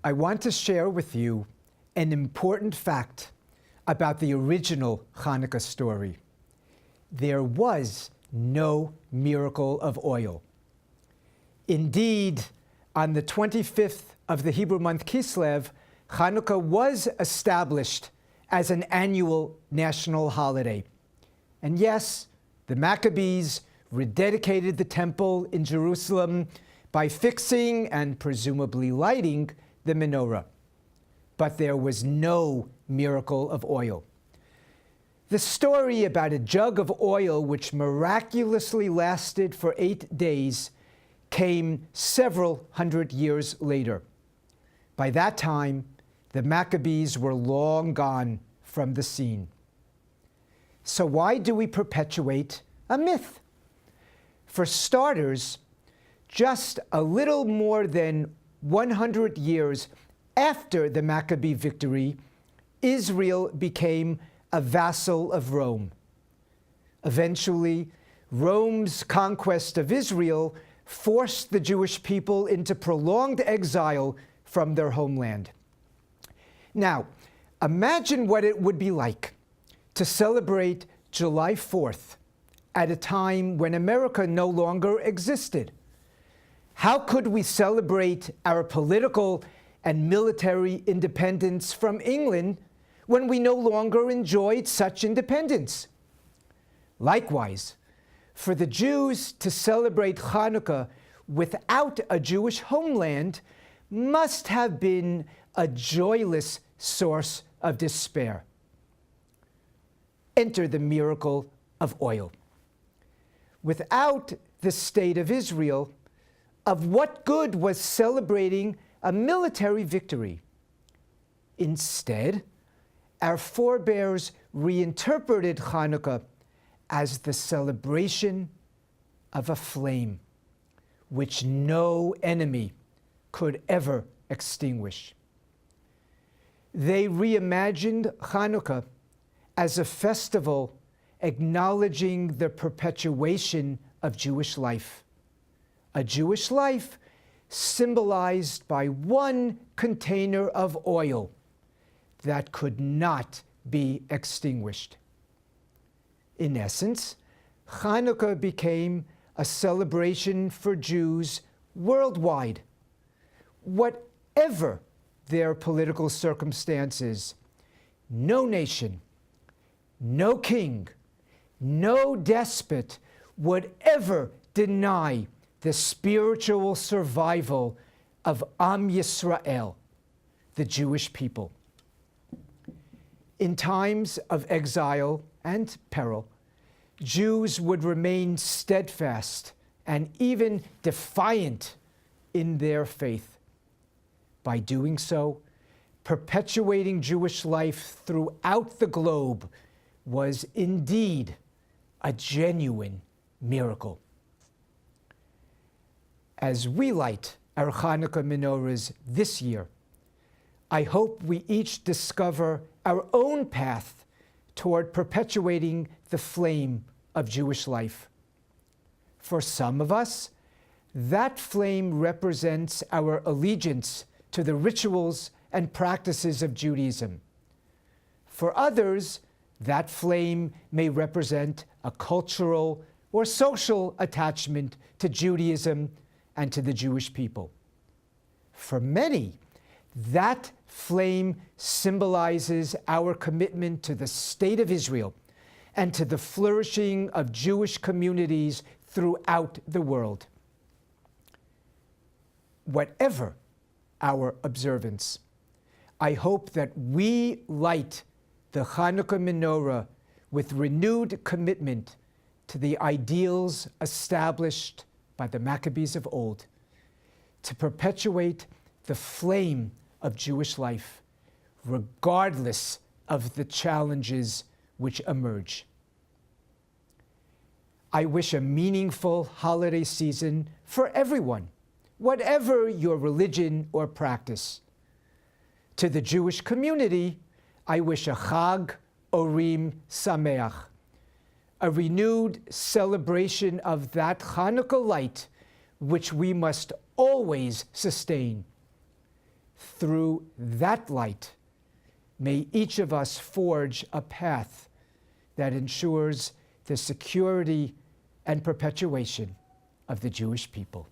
I want to share with you an important fact about the original Hanukkah story. There was no miracle of oil. Indeed, on the 25th of the Hebrew month Kislev, Hanukkah was established as an annual national holiday. And yes, the Maccabees rededicated the temple in Jerusalem by fixing and presumably lighting the menorah. But there was no miracle of oil. The story about a jug of oil which miraculously lasted for 8 days came several hundred years later. By that time, the Maccabees were long gone from the scene. So why do we perpetuate a myth? For starters, just a little more than 100 years after the Maccabee victory, Israel became a vassal of Rome. Eventually, Rome's conquest of Israel forced the Jewish people into prolonged exile from their homeland. Now, imagine what it would be like to celebrate July 4th at a time when America no longer existed. How could we celebrate our political and military independence from England when we no longer enjoyed such independence? Likewise, for the Jews to celebrate Hanukkah without a Jewish homeland must have been a joyless source of despair. Enter the miracle of oil. Without the state of Israel, of what good was celebrating a military victory? Instead, our forebears reinterpreted Hanukkah as the celebration of a flame, which no enemy could ever extinguish. They reimagined Hanukkah as a festival acknowledging the perpetuation of Jewish life. A Jewish life symbolized by one container of oil that could not be extinguished. In essence, Hanukkah became a celebration for Jews worldwide. Whatever their political circumstances, no nation, no king, no despot would ever deny the spiritual survival of Am Yisrael, the Jewish people. In times of exile and peril, Jews would remain steadfast and even defiant in their faith. By doing so, perpetuating Jewish life throughout the globe was indeed a genuine miracle. As we light our Hanukkah menorahs this year, I hope we each discover our own path toward perpetuating the flame of Jewish life. For some of us, that flame represents our allegiance to the rituals and practices of Judaism. For others, that flame may represent a cultural or social attachment to Judaism and to the Jewish people. For many, that flame symbolizes our commitment to the state of Israel and to the flourishing of Jewish communities throughout the world. Whatever our observance, I hope that we light the Hanukkah menorah with renewed commitment to the ideals established by the Maccabees of old, to perpetuate the flame of Jewish life, regardless of the challenges which emerge. I wish a meaningful holiday season for everyone, whatever your religion or practice. To the Jewish community, I wish a Chag Orim Sameach, a renewed celebration of that Hanukkah light which we must always sustain. through that light, may each of us forge a path that ensures the security and perpetuation of the Jewish people.